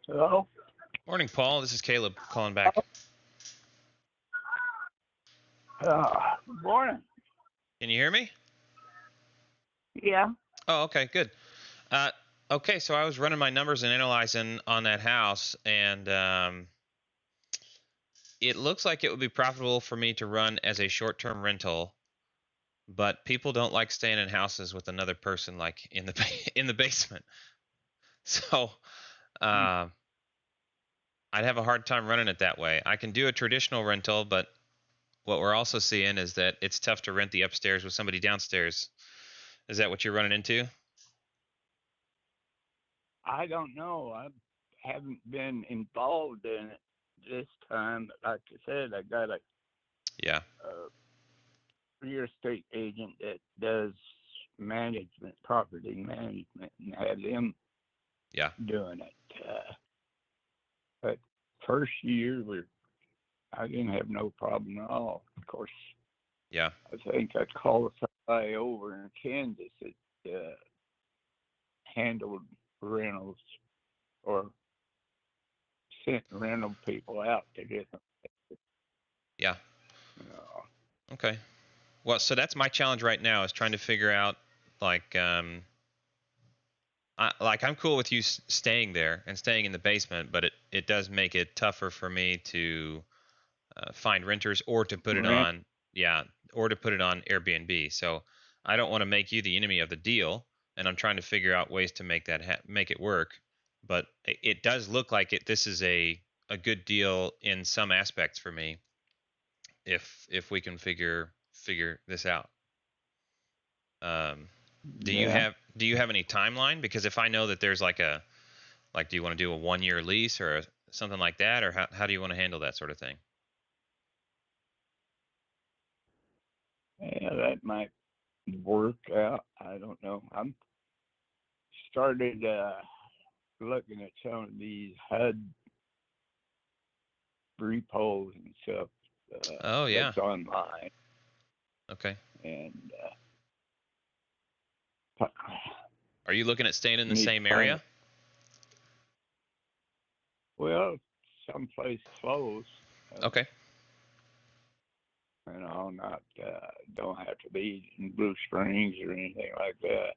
Hello? Morning, Paul. This is Caleb calling back. Morning. Can you hear me? Yeah. Oh, okay, good. Uh, okay, so I was running my numbers and analyzing on that house, and it looks like it would be profitable for me to run as a short-term rental, but people don't like staying in houses with another person like in the in the basement. So uh, I'd have a hard time running it that way. I can do a traditional rental, but what we're also seeing is that it's tough to rent the upstairs with somebody downstairs. Is that what you're running into? I don't know. I haven't been involved in it this time. Like I said, I got Yeah, a real estate agent that does management, property management, and have them yeah, doing it. But first year, I didn't have no problem at all. Of course, yeah. I think I called somebody over in Kansas that handled rentals or sent rental people out to get them. Yeah. Uh, Okay. Well, so that's my challenge right now is trying to figure out like I'm cool with you staying there and staying in the basement, but it does make it tougher for me to find renters or to put it rent. on yeah, or to put it on Airbnb. So I don't want to make you the enemy of the deal, and I'm trying to figure out ways to make that make it work. But it does look like this is a good deal in some aspects for me if we can figure this out. Um, Yeah. do you have any timeline? Because if I know that there's do you want to do a 1 year lease or something like that, or how do you want to handle that sort of thing? Yeah, that might work out. I don't know. I'm started looking at some of these HUD repos and stuff Oh yeah. that's online, Okay. and Are you looking at staying in the need to same find area? well someplace close. Uh, Okay. not don't have to be in Blue Springs or anything like that.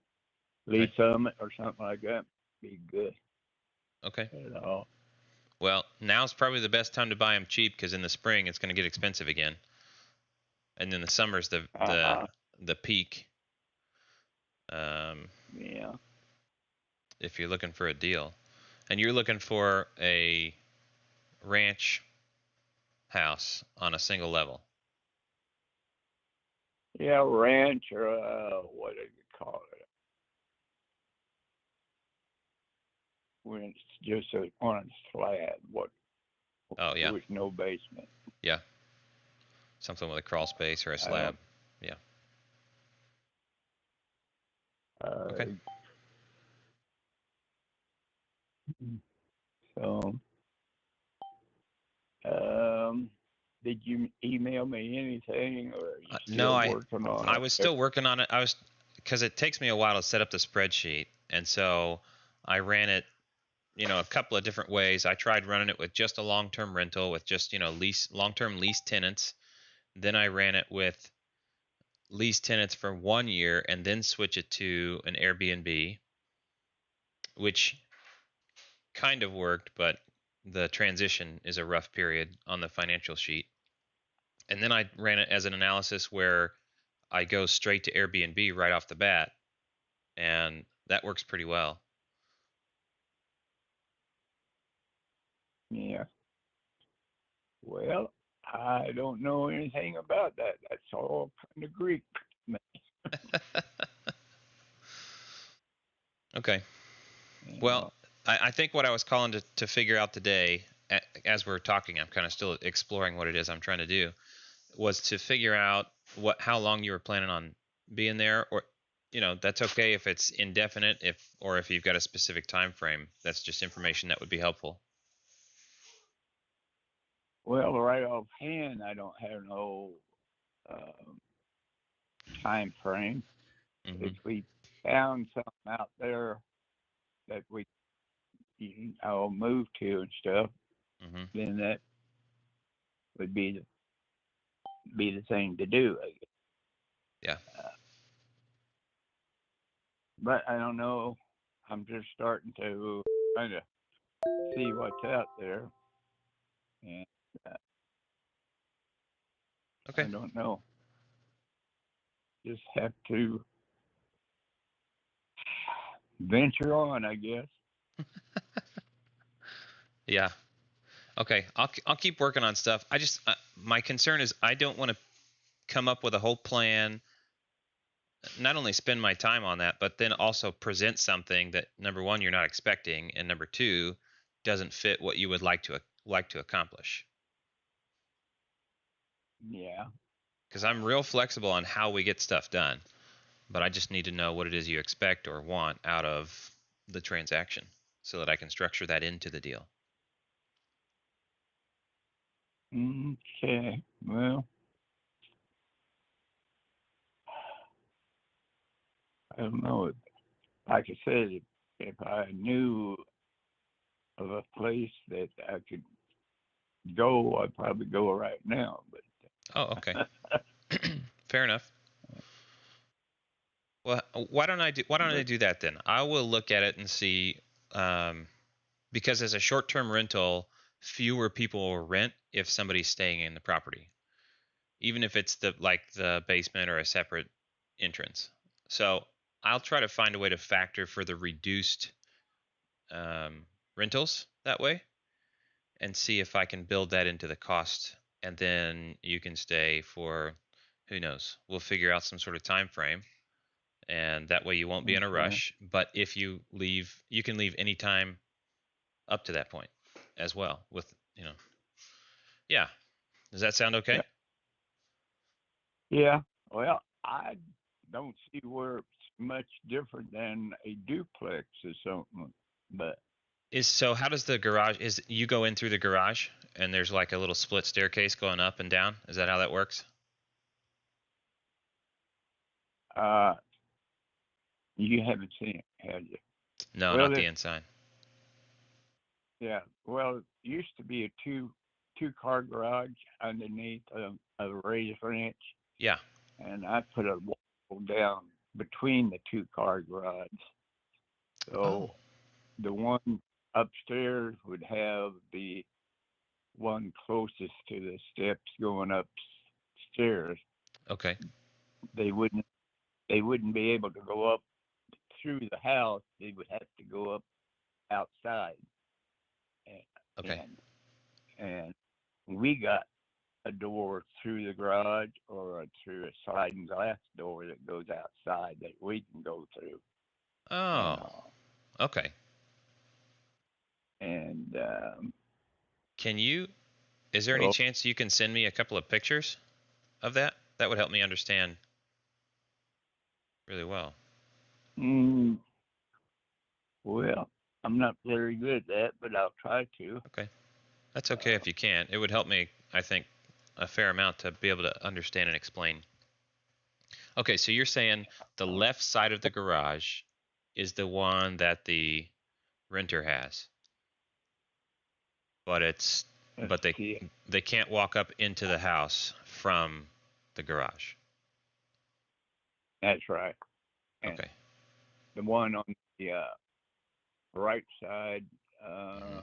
Lee Okay. Summit or something like that be good. Okay. You know. Well, now's probably the best time to buy them cheap because in the spring it's going to get expensive again, and then the summer's Uh huh. the peak. Um, Yeah. if you're looking for a deal, and you're looking for a ranch house on a single level. Yeah, ranch or what do you call it? When it's just on a slab, what Oh yeah. with no basement. Yeah. Something with a crawl space or a I don't. slab. Yeah. Okay. Uh, so, um, did you email me anything, or are you No, still working on I it? was still working on it. I was because it takes me a while to set up the spreadsheet, and so I ran it, a couple of different ways. I tried running it with just a long-term rental with just, long-term lease tenants. Then I ran it with lease tenants for 1 year and then switch it to an Airbnb, which kind of worked, but the transition is a rough period on the financial sheet. And then I ran it as an analysis where I go straight to Airbnb right off the bat, and that works pretty well. Yeah. Well, I don't know anything about that. That's all kind of Greek. Okay. You Well, know. I think what I was calling to figure out today, as we're talking, I'm kind of still exploring what it is I'm trying to do, was to figure out how long you were planning on being there, or that's okay if it's indefinite, if you've got a specific time frame. That's just information that would be helpful. Well, right offhand, I don't have no um time frame. If Hmm. we found something out there that we I'll move to and stuff, Hmm. then that would be the thing to do, I guess. Yeah. But I don't know. I'm just starting to kind of see what's out there, and uh, I Okay. don't know. Just have to venture on, I guess. Yeah. Okay. I'll keep working on stuff. I just my concern is I don't want to come up with a whole plan, not only spend my time on that, but then also present something that number one you're not expecting, and number two doesn't fit what you would like to accomplish. Yeah. Because I'm real flexible on how we get stuff done, but I just need to know what it is you expect or want out of the transaction so that I can structure that into the deal. Okay. Well, I don't know. Like I said, if I knew of a place that I could go, I'd probably go right now. Oh, okay. But Fair enough. Well, why don't I but do that then? I will look at it and see, um, because as a short-term rental, fewer people will rent if somebody's staying in the property, even if it's the basement or a separate entrance. So I'll try to find a way to factor for the reduced um, rentals that way, and see if I can build that into the cost, and then you can stay for who knows. We'll figure out some sort of time frame, and that way you won't be in a okay. rush. But if you leave, you can leave anytime up to that point as well. Yeah. Does that sound okay? Yeah. Yeah. Well, I don't see where it's much different than a duplex or something. But How does the garage is you go in through the garage and there's like a little split staircase going up and down? Is that how that works? uh, you haven't seen it, have you? No, Well, not the it inside. yeah. Well, it used to be a two car garage underneath a raised ranch, Yeah. and I put a wall down between the two car garage. Oh, So the one upstairs would have the one closest to the steps going upstairs. okay. They wouldn't they wouldn't be able to go up through the house. They would have to go up outside, Okay. and and we got a door through the garage or through a sliding glass door that goes outside that we can go through. And Oh, okay. and Can you is there any so chance you can send me a couple of pictures of that? That would help me understand really well. mm, well, I'm not very good at that, but I'll try to. Okay. That's okay Uh, if you can't. It would help me, I think, a fair amount to be able to understand and explain. Okay, so you're saying the left side of the garage is the one that the renter has, but it's let's but they see. they can't walk up into the house from the garage. That's right. And Okay. the one on the right side, Hmm. uh,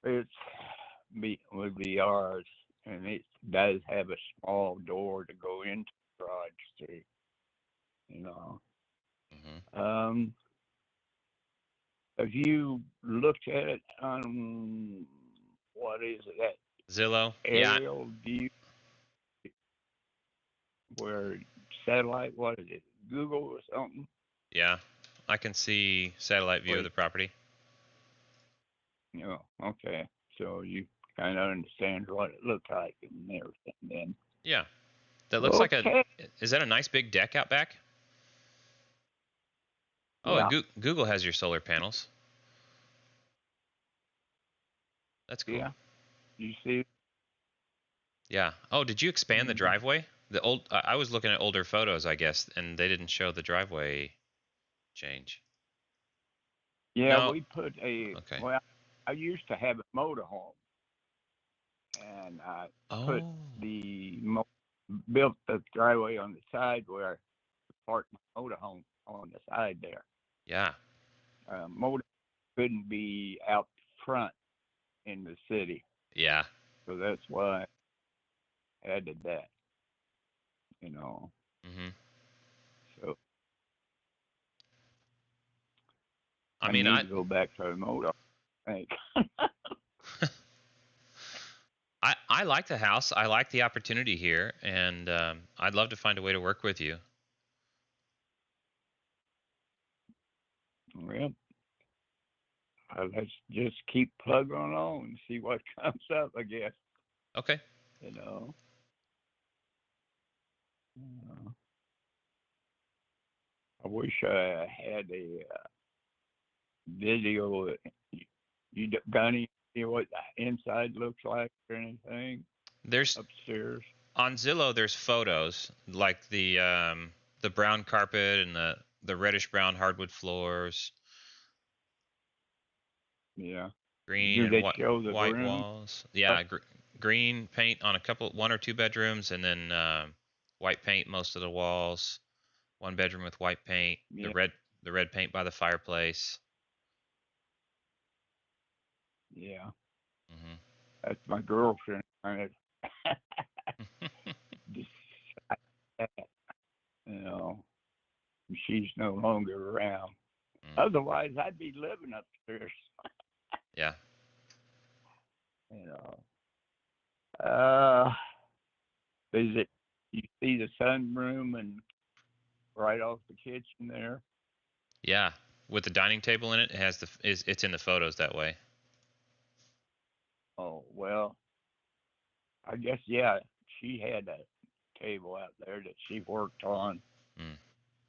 it's would be ours, and it does have a small door to go into the garage too. You know, Hmm. um, have you looked at it on what is it, that Zillow? Yeah, aerial view where satellite? What is it? Google or something? yeah. I can see satellite view of Where the property. you know? Okay, so you kind of understand what it looked like and everything. Then Yeah. That looks like a okay, is that a nice big deck out back? Oh, and yeah, Google has your solar panels. That's cool. yeah. You see, Yeah. Oh, did you expand the and driveway? I was looking at older photos, I guess, and they didn't show the driveway change. Yeah, No. we put a, Okay. well, I used to have a motorhome, and I put Oh. the built the driveway on the side where I parked my motorhome on the side there. Yeah. Motor couldn't be out front in the city, Yeah. so that's why I added that. You know, Mhm. so I I mean, need to go back to the motor. I think. I like the house. I like the opportunity here, and I'd love to find a way to work with you. Well, let's just keep plugging on and see what comes up. I guess Okay. you know. Uh, I wish I had a video. You got any idea what the inside looks like or anything There's upstairs? on Zillow. There's photos like the brown carpet and the reddish brown hardwood floors, Yeah. green Do and they show the white room? walls. Oh, Yeah, green paint on one or two bedrooms, and then white paint most of the walls. One bedroom with white paint. yeah, The red paint by the fireplace. yeah. Hmm. That's my girlfriend. I decide that, you know, she's no longer around. Mm. Otherwise, I'd be living upstairs. Yeah. You know. Uh, is it? You see the sunroom and right off the kitchen there? Yeah. With the dining table in it, it's in the photos that way. Oh well, I guess yeah. She had a table out there that she worked on. Mm.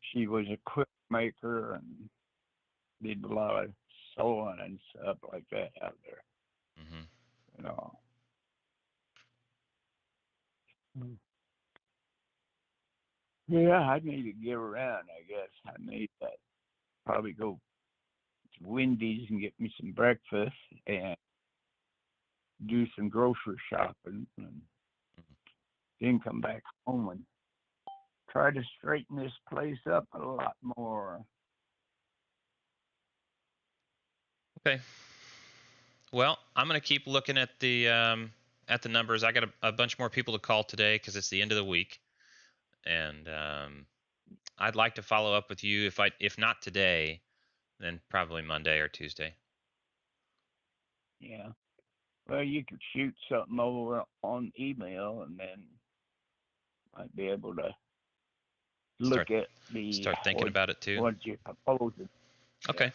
She was a quick maker and did a lot of sewing and stuff like that out there. Hmm. You know. Mm. Yeah, I need to get around. I guess I need to probably go to Wendy's and get me some breakfast and do some grocery shopping, and then come back home and try to straighten this place up a lot more. Okay. Well, I'm gonna keep looking at the numbers. I got a bunch more people to call today because it's the end of the week, and I'd like to follow up with you if not today, then probably Monday or Tuesday. Yeah. Well, you could shoot something over on email, and then I'd be able to Start look at the start thinking about it too. what you're proposing. Yeah. Okay.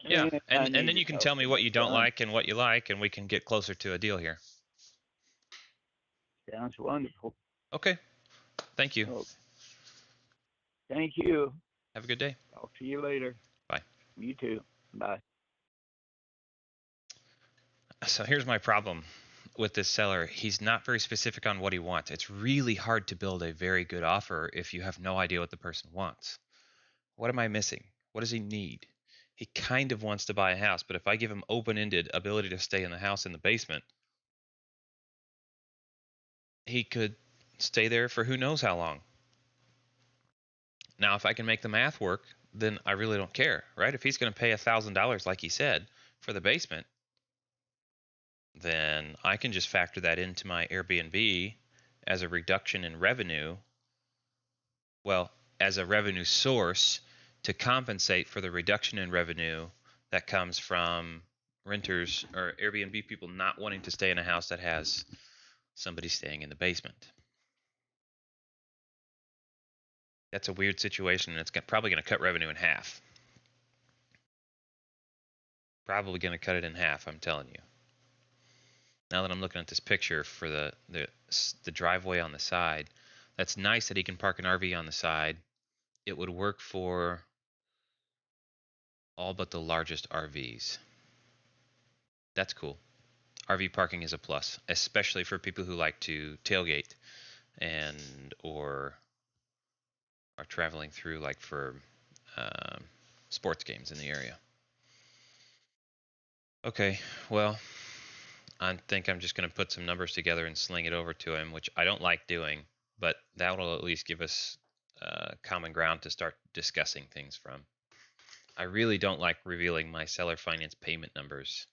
Yeah, And I and need then to you can talk tell me to what my you don't son. like and what you like, and we can get closer to a deal here. Sounds wonderful. Okay. Thank you. Oh, thank you. Have a good day. Talk to you later. Bye. You too. Bye. So here's my problem with this seller. He's not very specific on what he wants. It's really hard to build a very good offer if you have no idea what the person wants. What am I missing? What does he need? He kind of wants to buy a house, but if I give him open-ended ability to stay in the house in the basement, he could stay there for who knows how long. Now, if I can make the math work, then I really don't care, right? If he's going to pay $1,000 like he said for the basement, then I can just factor that into my Airbnb as a reduction in revenue. Well, as a revenue source to compensate for the reduction in revenue that comes from renters or Airbnb people not wanting to stay in a house that has somebody staying in the basement. That's a weird situation, and it's probably going to cut revenue in half. Probably going to cut it in half, I'm telling you. Now that I'm looking at this picture for the driveway on the side, that's nice that he can park an RV on the side. It would work for all but the largest RVs. That's cool. RV parking is a plus, especially for people who like to tailgate and or are traveling through like for um, sports games in the area. Okay, well, I think I'm just going to put some numbers together and sling it over to him, which I don't like doing, but that will at least give us common ground to start discussing things from. I really don't like revealing my seller finance payment numbers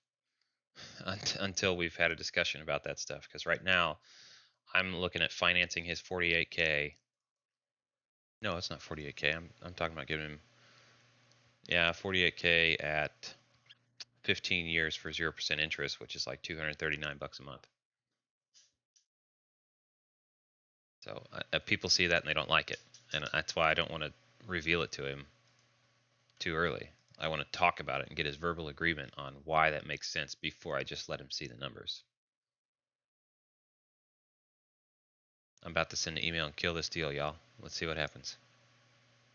until we've had a discussion about that stuff, because right now I'm looking at financing his 48K. No, it's not 48K. I'm talking about giving him, yeah, 48K at 15 years for 0% interest, which is like $239 a month. So people see that and they don't like it, and that's why I don't want to reveal it to him too early. I want to talk about it and get his verbal agreement on why that makes sense before I just let him see the numbers. I'm about to send an email and kill this deal, y'all. Let's see what happens.